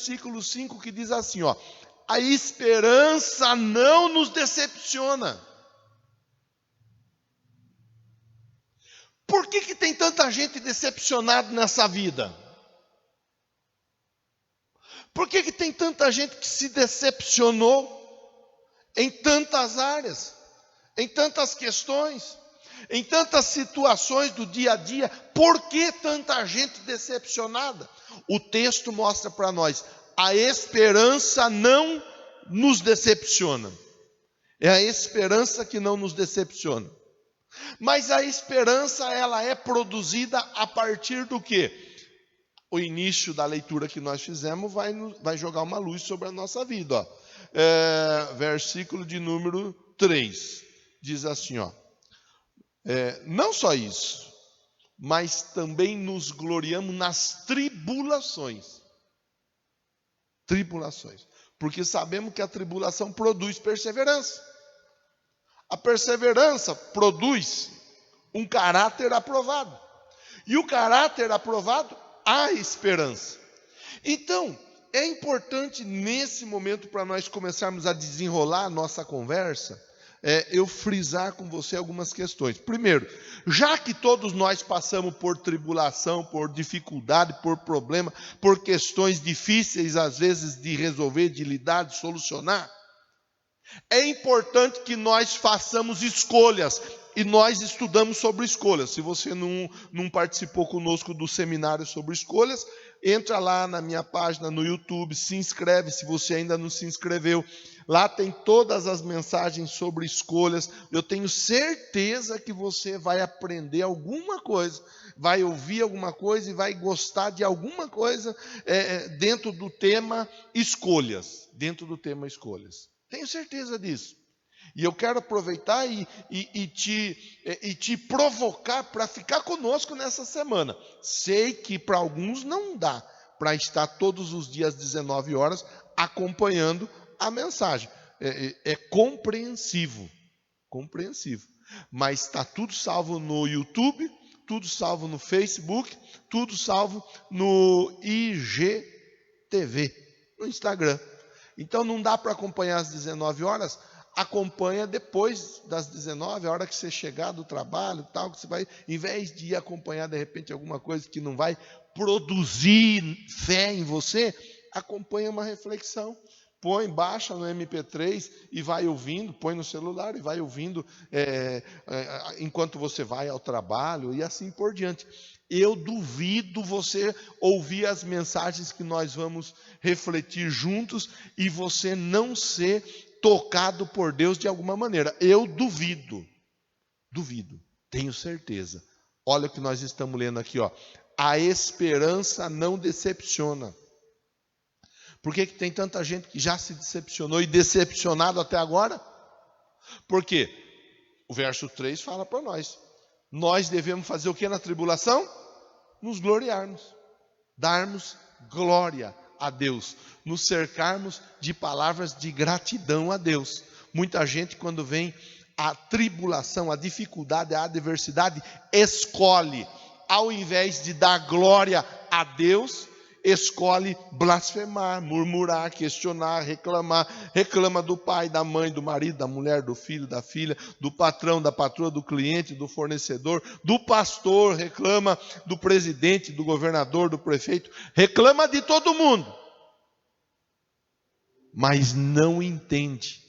versículo 5 que diz assim, ó: a esperança não nos decepciona. Por que tem tanta gente decepcionada nessa vida? Por que tem tanta gente que se decepcionou em tantas áreas, em tantas questões, em tantas situações do dia a dia? Por que tanta gente decepcionada? O texto mostra para nós: a esperança não nos decepciona. É a esperança que não nos decepciona. Mas a esperança, ela é produzida a partir do quê? O início da leitura que nós fizemos vai jogar uma luz sobre a nossa vida. Ó. Versículo de número 3. Diz assim, ó: não só isso, mas também nos gloriamos nas tribulações. Tribulações. Porque sabemos que a tribulação produz perseverança. A perseverança produz um caráter aprovado. E o caráter aprovado, há esperança. Então, é importante nesse momento, para nós começarmos a desenrolar a nossa conversa, eu frisar com você algumas questões. Primeiro, já que todos nós passamos por tribulação, por dificuldade, por problema, por questões difíceis às vezes de resolver, de lidar, de solucionar, é importante que nós façamos escolhas. E nós estudamos sobre escolhas. Se você não participou conosco do seminário sobre escolhas, entra lá na minha página no YouTube, se inscreve se você ainda não se inscreveu. Lá tem todas as mensagens sobre escolhas. Eu tenho certeza que você vai aprender alguma coisa, vai ouvir alguma coisa e vai gostar de alguma coisa dentro do tema escolhas. Dentro do tema escolhas. Tenho certeza disso. E eu quero aproveitar e te provocar para ficar conosco nessa semana. Sei que para alguns não dá para estar todos os dias às 19 horas acompanhando a mensagem. É compreensivo. Mas está tudo salvo no YouTube, tudo salvo no Facebook, tudo salvo no IGTV, no Instagram. Então não dá para acompanhar às 19 horas, acompanha depois das 19, a hora que você chegar do trabalho, tal, que você vai, em vez de acompanhar de repente alguma coisa que não vai produzir fé em você, acompanha uma reflexão. Baixa no MP3 e vai ouvindo, põe no celular e vai ouvindo enquanto você vai ao trabalho e assim por diante. Eu duvido você ouvir as mensagens que nós vamos refletir juntos e você não ser tocado por Deus de alguma maneira. Eu duvido, tenho certeza. Olha o que nós estamos lendo aqui, ó. A esperança não decepciona. Por que tem tanta gente que já se decepcionou e decepcionado até agora? Porque o verso 3 fala para nós. Nós devemos fazer o que na tribulação? Nos gloriarmos. Darmos glória a Deus. Nos cercarmos de palavras de gratidão a Deus. Muita gente, quando vem a tribulação, a dificuldade, a adversidade, escolhe, ao invés de dar glória a Deus, escolhe blasfemar, murmurar, questionar, reclamar. Reclama do pai, da mãe, do marido, da mulher, do filho, da filha, do patrão, da patroa, do cliente, do fornecedor, do pastor, reclama do presidente, do governador, do prefeito, reclama de todo mundo. Mas não entende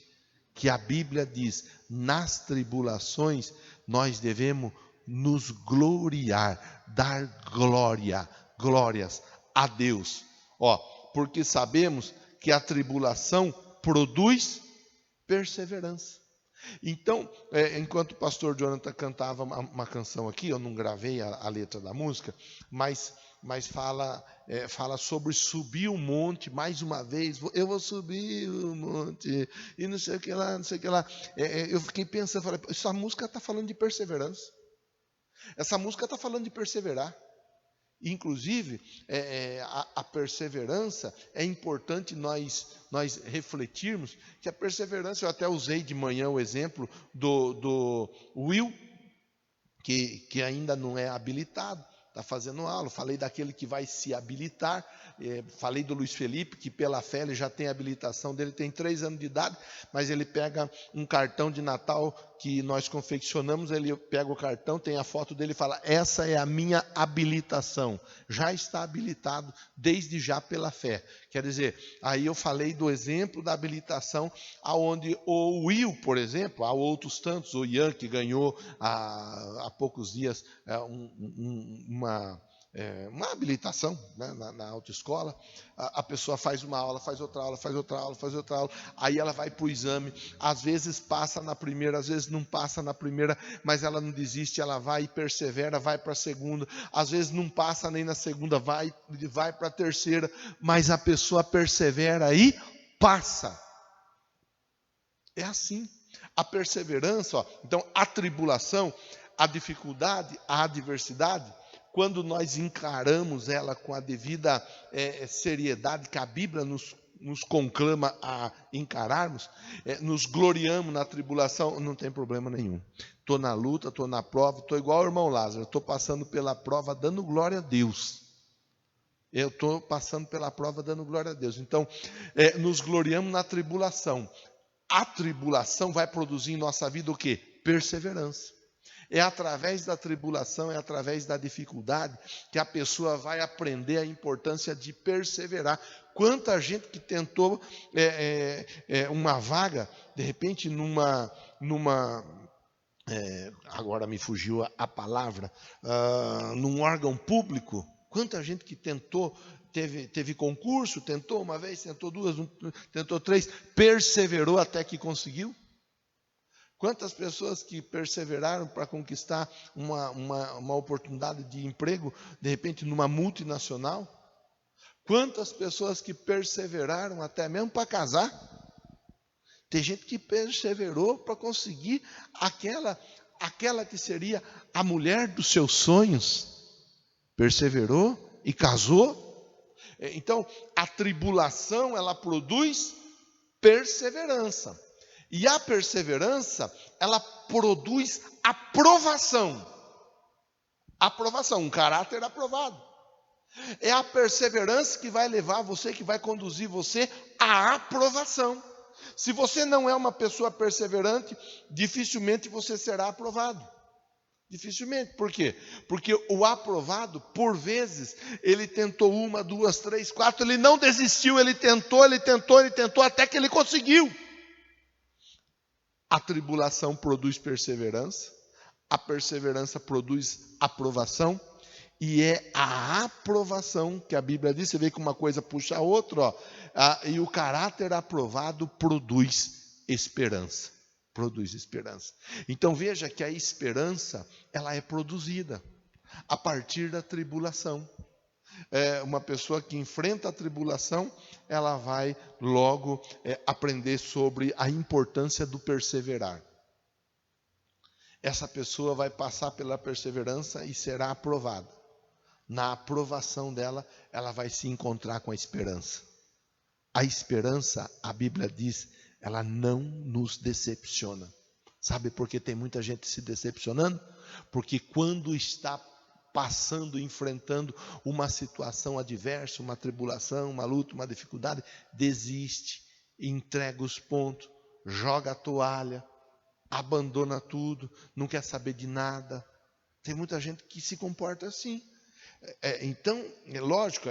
que a Bíblia diz, nas tribulações nós devemos nos gloriar, dar glórias a Deus, porque sabemos que a tribulação produz perseverança. Então, enquanto o pastor Jonathan cantava uma canção aqui, eu não gravei a letra da música, mas fala sobre subir o monte mais uma vez. Eu vou subir o monte e não sei o que lá. Eu fiquei pensando, falei, essa música está falando de perseverança. Essa música está falando de perseverar. Inclusive, a perseverança, é importante nós refletirmos que a perseverança, eu até usei de manhã o exemplo do Will, que ainda não é habilitado, está fazendo aula. Falei daquele que vai se habilitar. Falei do Luiz Felipe, que pela fé ele já tem a habilitação dele, tem 3 anos de idade, mas ele pega um cartão de Natal que nós confeccionamos, ele pega o cartão, tem a foto dele e fala: essa é a minha habilitação. Já está habilitado desde já pela fé. Quer dizer, aí eu falei do exemplo da habilitação, aonde o Will, por exemplo, há outros tantos, o Ian, que ganhou há poucos dias uma habilitação, né, na autoescola. A pessoa faz uma aula, faz outra aula, faz outra aula, faz outra aula, aí ela vai para o exame, às vezes passa na primeira, às vezes não passa na primeira, mas ela não desiste, ela vai e persevera, vai para a segunda, às vezes não passa nem na segunda, vai para a terceira, mas a pessoa persevera e passa. É assim. A perseverança, ó, então a tribulação, a dificuldade, a adversidade, quando nós encaramos ela com a devida seriedade que a Bíblia nos conclama a encararmos, nos gloriamos na tribulação, não tem problema nenhum. Estou na luta, estou na prova, estou igual o irmão Lázaro, estou passando pela prova dando glória a Deus. Eu estou passando pela prova dando glória a Deus. Então, nos gloriamos na tribulação. A tribulação vai produzir em nossa vida o quê? Perseverança. É através da tribulação, é através da dificuldade que a pessoa vai aprender a importância de perseverar. Quanta gente que tentou uma vaga, de repente agora me fugiu a palavra, num órgão público. Quanta gente que tentou, teve concurso, tentou uma vez, tentou 2, tentou 3, perseverou até que conseguiu. Quantas pessoas que perseveraram para conquistar uma oportunidade de emprego, de repente numa multinacional? Quantas pessoas que perseveraram até mesmo para casar? Tem gente que perseverou para conseguir aquela que seria a mulher dos seus sonhos. Perseverou e casou. Então, a tribulação, ela produz perseverança. E a perseverança, ela produz aprovação. Aprovação, um caráter aprovado. É a perseverança que vai levar você, que vai conduzir você à aprovação. Se você não é uma pessoa perseverante, dificilmente você será aprovado. Dificilmente. Por quê? Porque o aprovado, por vezes, ele tentou 1, 2, 3, 4, ele não desistiu, ele tentou, até que ele conseguiu. A tribulação produz perseverança, a perseverança produz aprovação, e é a aprovação que a Bíblia diz, você vê que uma coisa puxa a outra, ó, e o caráter aprovado produz esperança. Produz esperança. Então veja que a esperança, ela é produzida a partir da tribulação. Uma pessoa que enfrenta a tribulação, ela vai logo aprender sobre a importância do perseverar. Essa pessoa vai passar pela perseverança e será aprovada. Na aprovação dela, ela vai se encontrar com a esperança. A esperança, a Bíblia diz, ela não nos decepciona. Sabe por que tem muita gente se decepcionando? Porque quando está passando, enfrentando uma situação adversa, uma tribulação, uma luta, uma dificuldade, desiste, entrega os pontos, joga a toalha, abandona tudo, não quer saber de nada. Tem muita gente que se comporta assim. Então, lógico,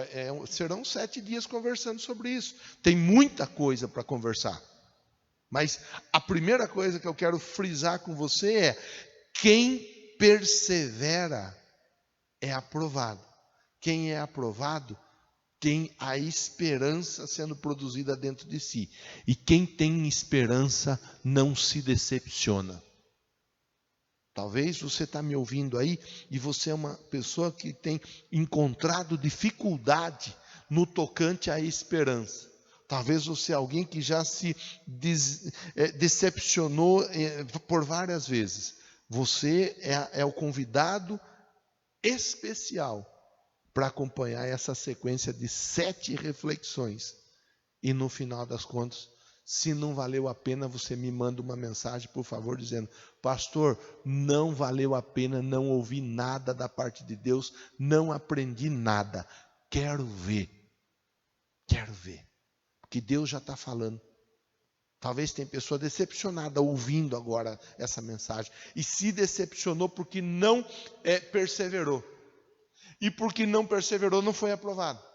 serão 7 dias conversando sobre isso. Tem muita coisa para conversar. Mas a primeira coisa que eu quero frisar com você é: quem persevera é aprovado. Quem é aprovado tem a esperança sendo produzida dentro de si. E quem tem esperança não se decepciona. Talvez você está me ouvindo aí e você é uma pessoa que tem encontrado dificuldade no tocante à esperança. Talvez você é alguém que já se decepcionou por várias vezes. Você é o convidado especial para acompanhar essa sequência de 7 reflexões. E no final das contas, Se não valeu a pena, você me manda uma mensagem, por favor, dizendo: pastor, não valeu a pena, não ouvi nada da parte de Deus, não aprendi nada. Quero ver, porque Deus já está falando. Talvez tenha pessoa decepcionada ouvindo agora essa mensagem, e se decepcionou porque não perseverou, e porque não perseverou não foi aprovado.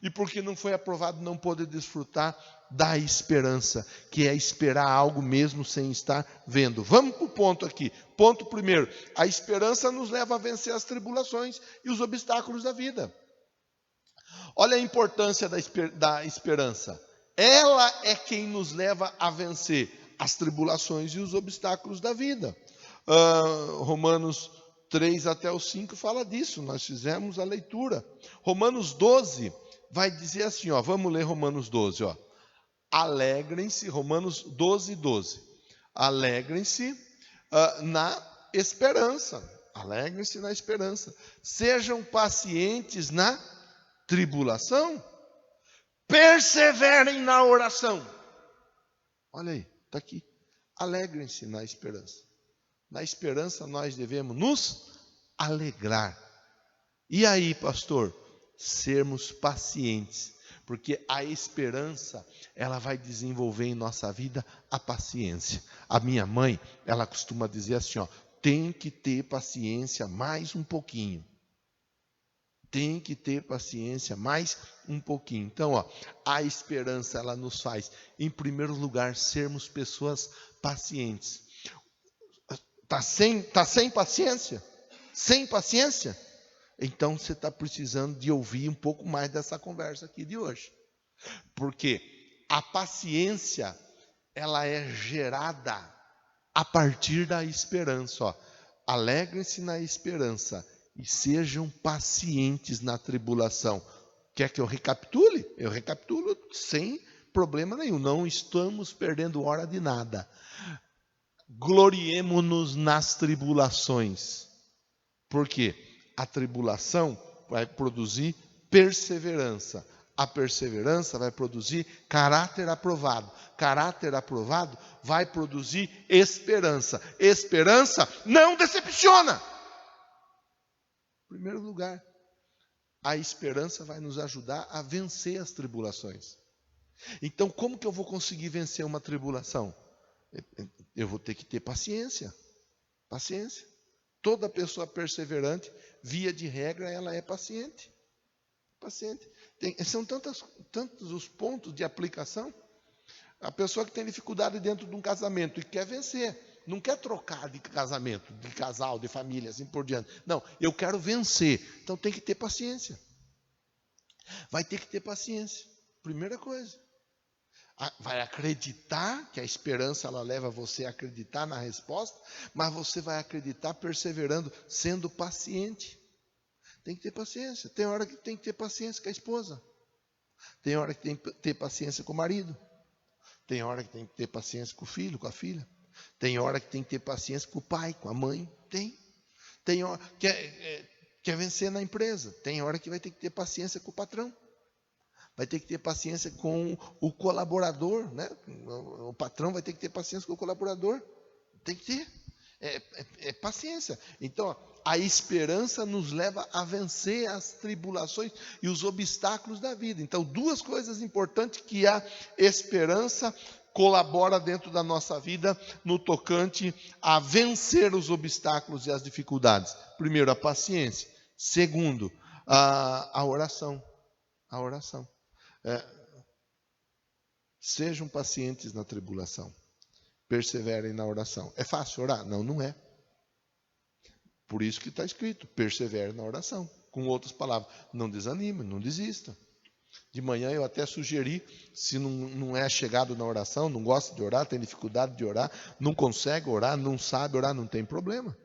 E porque não foi aprovado, não pôde desfrutar da esperança, que é esperar algo mesmo sem estar vendo. Vamos para o ponto aqui. Ponto primeiro: a esperança nos leva a vencer as tribulações e os obstáculos da vida. Olha a importância da esperança. Ela é quem nos leva a vencer as tribulações e os obstáculos da vida. Romanos 3 até o 5 fala disso, nós fizemos a leitura. Romanos 12 vai dizer assim, vamos ler Romanos 12, alegrem-se, Romanos 12, 12. Alegrem-se na esperança, sejam pacientes na tribulação, perseverem na oração. Olha aí, está aqui, alegrem-se na esperança. Na esperança nós devemos nos alegrar. E aí, pastor? Sermos pacientes, porque a esperança, ela vai desenvolver em nossa vida a paciência. A minha mãe, ela costuma dizer assim, tem que ter paciência mais um pouquinho. Tem que ter paciência mais um pouquinho. Então, a esperança, ela nos faz, em primeiro lugar, sermos pessoas pacientes. Tá sem paciência? Sem paciência? Então você está precisando de ouvir um pouco mais dessa conversa aqui de hoje. Porque a paciência, ela é gerada a partir da esperança. Alegrem-se na esperança e sejam pacientes na tribulação. Quer que eu recapitule? Eu recapitulo sem problema nenhum. Não estamos perdendo hora de nada. Gloriemo-nos nas tribulações. Por quê? A tribulação vai produzir perseverança. A perseverança vai produzir caráter aprovado. Caráter aprovado vai produzir esperança. Esperança não decepciona. Em primeiro lugar, a esperança vai nos ajudar a vencer as tribulações. Então, como que eu vou conseguir vencer uma tribulação? Eu vou ter que ter paciência. Paciência. Toda pessoa perseverante, via de regra, ela é paciente. Paciente. São tantos os pontos de aplicação. A pessoa que tem dificuldade dentro de um casamento e quer vencer, não quer trocar de casamento, de casal, de família, assim por diante. Não, eu quero vencer. Então tem que ter paciência. Vai ter que ter paciência. Primeira coisa. Vai acreditar, que a esperança ela leva você a acreditar na resposta, mas você vai acreditar perseverando, sendo paciente. Tem que ter paciência. Tem hora que tem que ter paciência com a esposa. Tem hora que tem que ter paciência com o marido. Tem hora que tem que ter paciência com o filho, com a filha. Tem hora que tem que ter paciência com o pai, com a mãe. Tem hora que quer vencer na empresa. Tem hora que vai ter que ter paciência com o patrão. Vai ter que ter paciência com o colaborador, né? O patrão vai ter que ter paciência com o colaborador. Tem que ter. É paciência. Então, a esperança nos leva a vencer as tribulações e os obstáculos da vida. Então, duas coisas importantes que a esperança colabora dentro da nossa vida no tocante a vencer os obstáculos e as dificuldades. Primeiro, a paciência. Segundo, a oração. A oração. Sejam pacientes na tribulação. Perseverem na oração. É fácil orar? Não, não é. Por isso que está escrito, persevere na oração. Com outras palavras, não desanime, não desista. De manhã eu até sugeri, se não é chegado na oração, não gosta de orar, tem dificuldade de orar, não consegue orar, não sabe orar, não tem problema.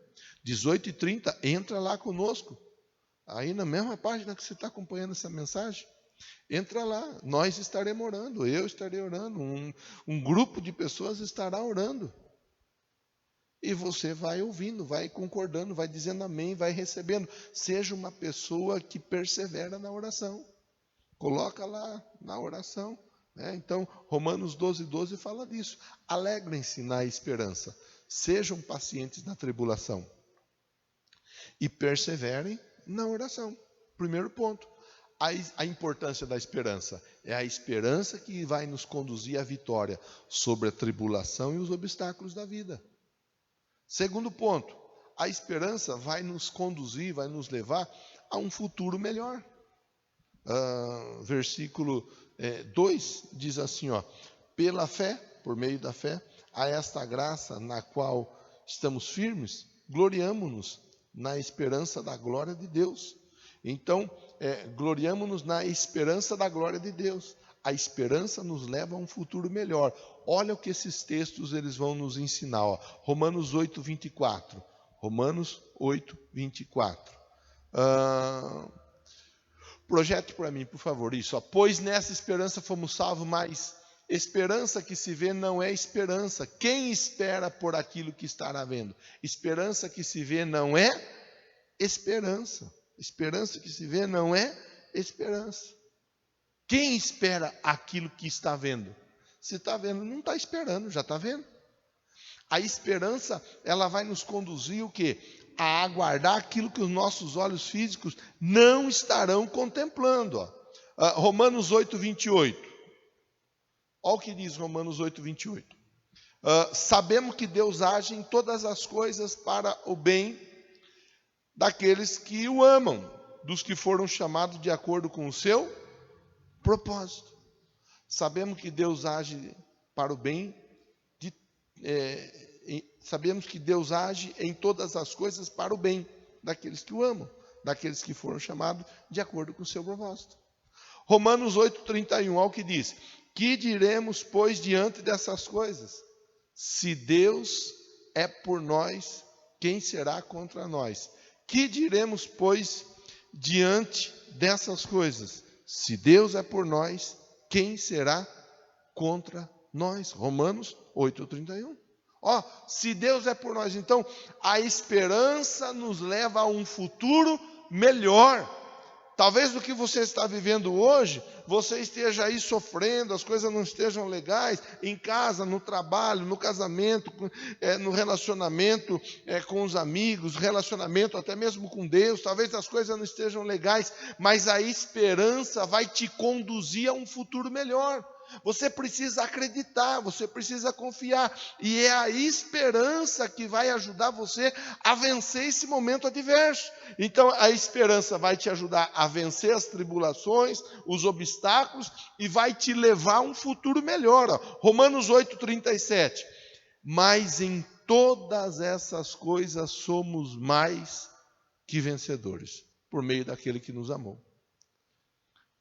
18h30, entra lá conosco. Aí na mesma página que você está acompanhando essa mensagem, entra lá, nós estaremos orando, eu estarei orando, um grupo de pessoas estará orando. E você vai ouvindo, vai concordando, vai dizendo amém, vai recebendo. Seja uma pessoa que persevera na oração. Coloca lá na oração, Então, Romanos 12:12 fala disso. Alegrem-se na esperança, sejam pacientes na tribulação e perseverem na oração. Primeiro ponto, a importância da esperança. É a esperança que vai nos conduzir à vitória sobre a tribulação e os obstáculos da vida. Segundo ponto, a esperança vai nos conduzir, vai nos levar a um futuro melhor. Versículo 2 diz assim, pela fé, por meio da fé, a esta graça na qual estamos firmes, gloriamo-nos na esperança da glória de Deus. Então, gloriamo-nos na esperança da glória de Deus. A esperança nos leva a um futuro melhor. Olha o que esses textos eles vão nos ensinar. Romanos 8:24. Romanos 8:24. Projete para mim, por favor, isso. Pois nessa esperança fomos salvos, mas esperança que se vê não é esperança. Quem espera por aquilo que estará vendo? Esperança que se vê não é esperança. Esperança que se vê não é esperança. Quem espera aquilo que está vendo? Se está vendo, não está esperando, já está vendo. A esperança, ela vai nos conduzir o quê? A aguardar aquilo que os nossos olhos físicos não estarão contemplando. Romanos 8:28. Olha o que diz Romanos 8:28. Sabemos que Deus age em todas as coisas para o bem daqueles que o amam, dos que foram chamados de acordo com o seu propósito. Sabemos que Deus age para o bem, sabemos que Deus age em todas as coisas para o bem daqueles que o amam, daqueles que foram chamados de acordo com o seu propósito. Romanos 8:31, olha o que diz: que diremos, pois, diante dessas coisas? Se Deus é por nós, quem será contra nós? Que diremos, pois, diante dessas coisas? Se Deus é por nós, quem será contra nós? Romanos 8:31. Se Deus é por nós, então a esperança nos leva a um futuro melhor. Talvez do que você está vivendo hoje, você esteja aí sofrendo, as coisas não estejam legais, em casa, no trabalho, no casamento, no relacionamento com os amigos, relacionamento até mesmo com Deus, talvez as coisas não estejam legais, mas a esperança vai te conduzir a um futuro melhor. Você precisa acreditar, você precisa confiar, e é a esperança que vai ajudar você a vencer esse momento adverso. Então a esperança vai te ajudar a vencer as tribulações, os obstáculos, e vai te levar a um futuro melhor. Romanos 8:37. Mas em todas essas coisas somos mais que vencedores, por meio daquele que nos amou.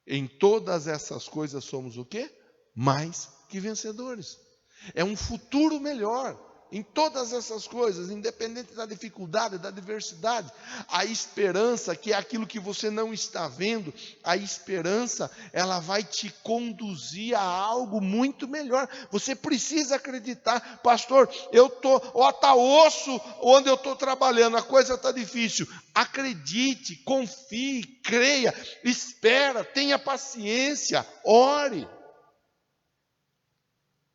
Em todas essas coisas somos o quê? Mais que vencedores. É um futuro melhor em todas essas coisas, independente da dificuldade, da adversidade. A esperança, que é aquilo que você não está vendo, a esperança, ela vai te conduzir a algo muito melhor. Você precisa acreditar. Pastor, está osso onde eu estou trabalhando, a coisa está difícil. Acredite, confie, creia, espera, tenha paciência, ore.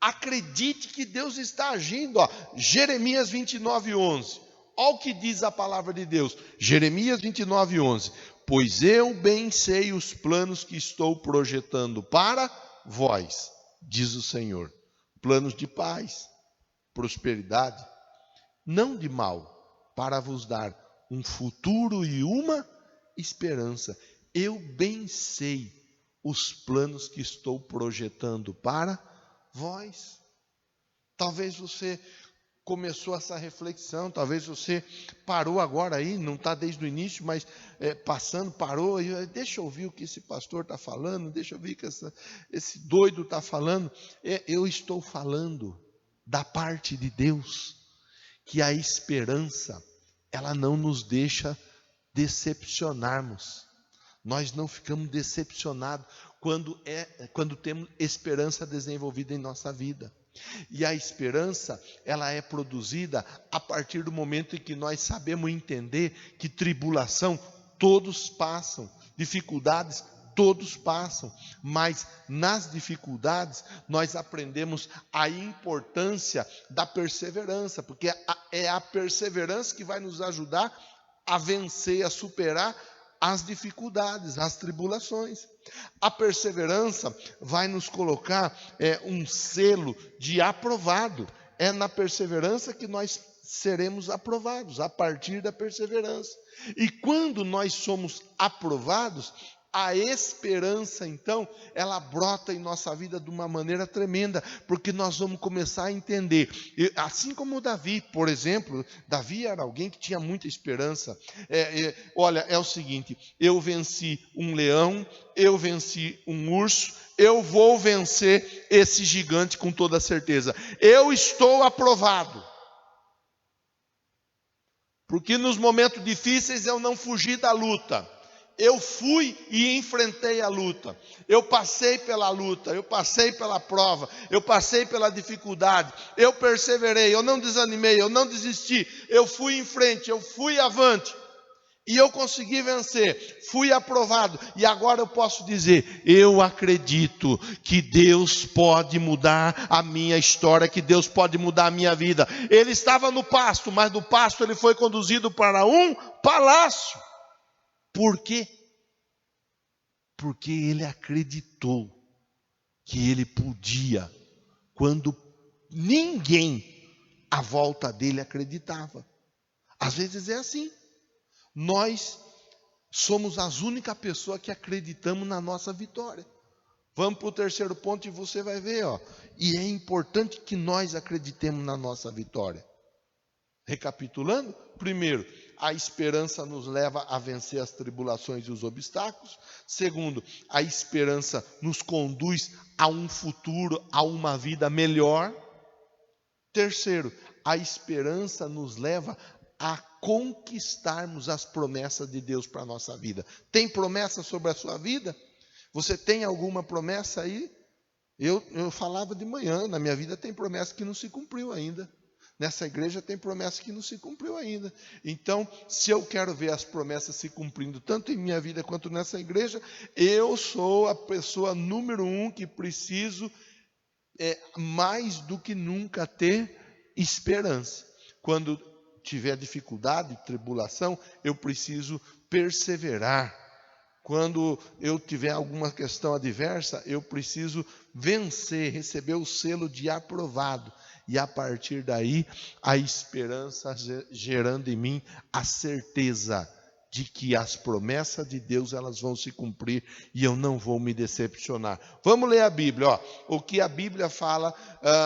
Acredite que Deus está agindo. Jeremias 29:11. Olha o que diz a palavra de Deus. Jeremias 29:11. Pois eu bem sei os planos que estou projetando para vós, diz o Senhor. Planos de paz, prosperidade, não de mal, para vos dar um futuro e uma esperança. Eu bem sei os planos que estou projetando para vós. Talvez você começou essa reflexão, talvez você parou agora aí, não está desde o início, mas parou, e deixa eu ouvir o que esse pastor está falando, deixa eu ouvir o que esse doido está falando. Eu estou falando da parte de Deus, que a esperança, ela não nos deixa decepcionarmos. Nós não ficamos decepcionados quando temos esperança desenvolvida em nossa vida. E a esperança, ela é produzida a partir do momento em que nós sabemos entender que tribulação todos passam, dificuldades todos passam, mas nas dificuldades nós aprendemos a importância da perseverança, porque é a perseverança que vai nos ajudar a vencer, a superar as dificuldades, as tribulações. A perseverança vai nos colocar um selo de aprovado. É na perseverança que nós seremos aprovados, a partir da perseverança. E quando nós somos aprovados, a esperança, então, ela brota em nossa vida de uma maneira tremenda, porque nós vamos começar a entender. Assim como Davi, por exemplo, Davi era alguém que tinha muita esperança. Olha, é o seguinte: eu venci um leão, eu venci um urso, eu vou vencer esse gigante com toda certeza. Eu estou aprovado. Porque nos momentos difíceis eu não fugi da luta. Eu fui e enfrentei a luta. Eu passei pela luta, eu passei pela prova, eu passei pela dificuldade. Eu perseverei, eu não desanimei, eu não desisti. Eu fui em frente, eu fui avante. E eu consegui vencer, fui aprovado. E agora eu posso dizer: eu acredito que Deus pode mudar a minha história, que Deus pode mudar a minha vida. Ele estava no pasto, mas do pasto ele foi conduzido para um palácio. Por quê? Porque ele acreditou que ele podia, quando ninguém à volta dele acreditava. Às vezes é assim. Nós somos as únicas pessoas que acreditamos na nossa vitória. Vamos para o terceiro ponto e você vai ver, ó. E é importante que nós acreditemos na nossa vitória. Recapitulando, primeiro, a esperança nos leva a vencer as tribulações e os obstáculos. Segundo, a esperança nos conduz a um futuro, a uma vida melhor. Terceiro, a esperança nos leva a conquistarmos as promessas de Deus para a nossa vida. Tem promessa sobre a sua vida? Você tem alguma promessa aí? Eu falava de manhã, na minha vida tem promessa que não se cumpriu ainda. Nessa igreja tem promessa que não se cumpriu ainda. Então, se eu quero ver as promessas se cumprindo, tanto em minha vida quanto nessa igreja, eu sou a pessoa número 1 que preciso, mais do que nunca, ter esperança. Quando tiver dificuldade, tribulação, eu preciso perseverar. Quando eu tiver alguma questão adversa, eu preciso vencer, receber o selo de aprovado. E a partir daí, a esperança gerando em mim a certeza de que as promessas de Deus elas vão se cumprir e eu não vou me decepcionar. Vamos ler a Bíblia, ó. O que a Bíblia fala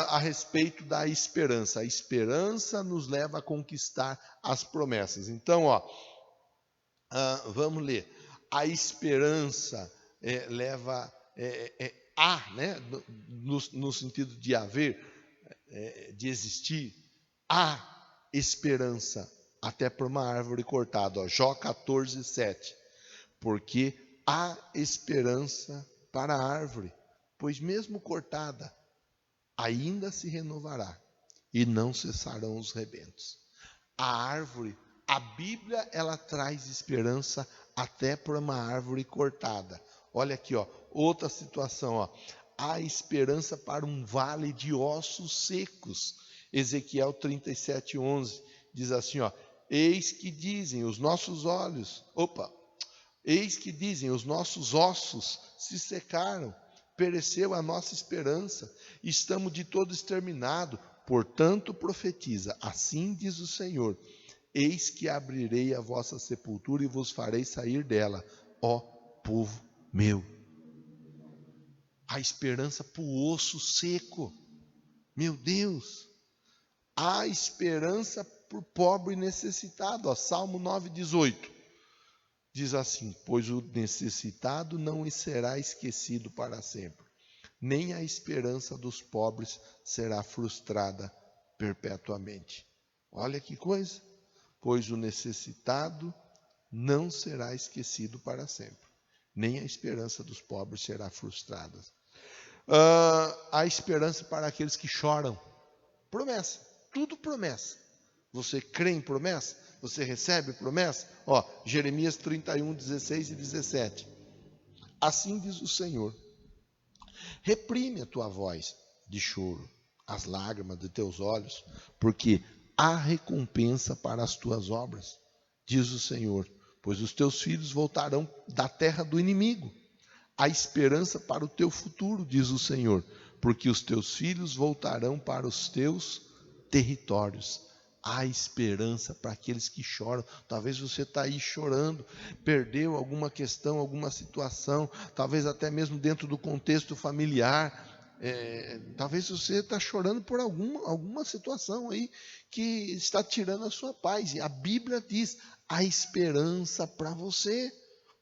a respeito da esperança. A esperança nos leva a conquistar as promessas. Então, ó, vamos ler. A esperança leva né, no sentido de haver, de existir, há esperança até para uma árvore cortada, ó, Jó 14, 7. Porque há esperança para a árvore, pois mesmo cortada, ainda se renovará, e não cessarão os rebentos. A árvore, a Bíblia, ela traz esperança até para uma árvore cortada. Olha aqui, ó, outra situação, ó. Há esperança para um vale de ossos secos. Ezequiel 37, 11 diz assim, ó: eis que dizem os nossos ossos se secaram, pereceu a nossa esperança, estamos de todo exterminados. Portanto profetiza, assim diz o Senhor: eis que abrirei a vossa sepultura e vos farei sair dela, ó povo meu. A esperança para o osso seco. Meu Deus. Há esperança para o pobre necessitado. Ó, Salmo 9,18. Diz assim: pois o necessitado não será esquecido para sempre, nem a esperança dos pobres será frustrada perpetuamente. Olha que coisa. Pois o necessitado não será esquecido para sempre, nem a esperança dos pobres será frustrada. A esperança para aqueles que choram. Promessa, tudo promessa. Você crê em promessa? Você recebe promessa? Ó, Jeremias 31, 16 e 17. Assim diz o Senhor: reprime a tua voz de choro, as lágrimas de teus olhos, porque há recompensa para as tuas obras, diz o Senhor, pois os teus filhos voltarão da terra do inimigo. Há esperança para o teu futuro, diz o Senhor, porque os teus filhos voltarão para os teus territórios. Há esperança para aqueles que choram. Talvez você está aí chorando, perdeu alguma questão, alguma situação, talvez até mesmo dentro do contexto familiar. Talvez você está chorando por alguma situação aí que está tirando a sua paz. E a Bíblia diz: há esperança para você.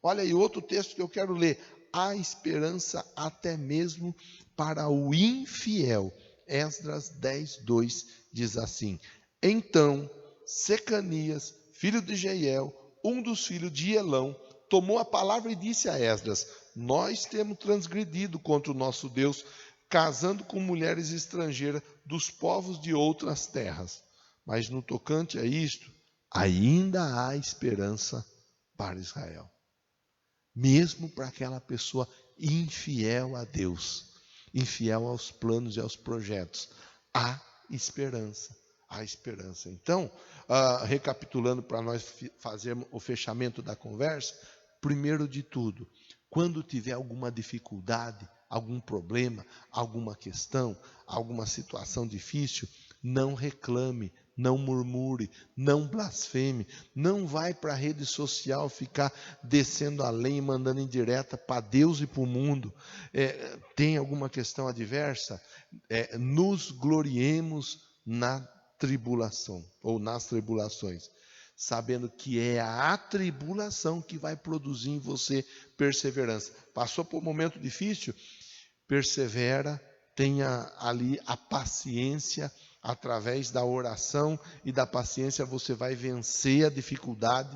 Olha aí outro texto que eu quero ler. Há esperança até mesmo para o infiel. Esdras 10:2 diz assim: então Secanias, filho de Jeiel, um dos filhos de Elão, tomou a palavra e disse a Esdras: nós temos transgredido contra o nosso Deus, casando com mulheres estrangeiras dos povos de outras terras. Mas no tocante a isto, ainda há esperança para Israel. Mesmo para aquela pessoa infiel a Deus, infiel aos planos e aos projetos, há esperança. Há esperança. Então, recapitulando para nós fazermos o fechamento da conversa, primeiro de tudo, quando tiver alguma dificuldade, algum problema, alguma questão, alguma situação difícil, não reclame, não murmure, não blasfeme, não vai para a rede social ficar descendo a lenha e mandando indireta para Deus e para o mundo. Tem alguma questão adversa? Nos gloriemos na tribulação, ou nas tribulações, sabendo que é a tribulação que vai produzir em você perseverança. Passou por um momento difícil? Persevera, tenha ali a paciência. Através da oração e da paciência você vai vencer a dificuldade.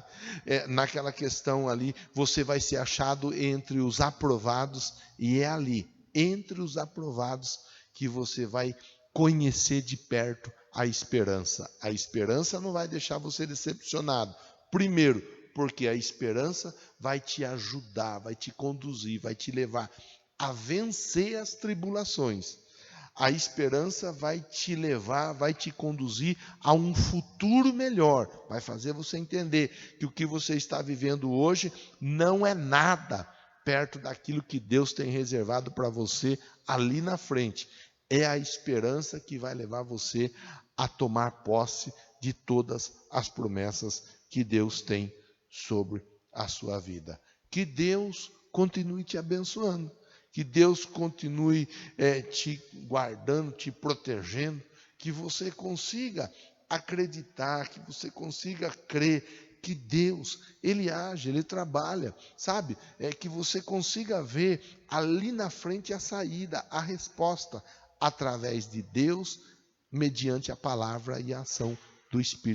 Naquela questão ali, você vai ser achado entre os aprovados, e é ali, entre os aprovados, que você vai conhecer de perto a esperança. A esperança não vai deixar você decepcionado. Primeiro, porque a esperança vai te ajudar, vai te conduzir, vai te levar a vencer as tribulações. A esperança vai te levar, vai te conduzir a um futuro melhor. Vai fazer você entender que o que você está vivendo hoje não é nada perto daquilo que Deus tem reservado para você ali na frente. É a esperança que vai levar você a tomar posse de todas as promessas que Deus tem sobre a sua vida. Que Deus continue te abençoando. Que Deus continue te guardando, te protegendo. Que você consiga acreditar, que você consiga crer que Deus, Ele age, Ele trabalha, sabe? Que você consiga ver ali na frente a saída, a resposta, através de Deus, mediante a palavra e a ação do Espírito.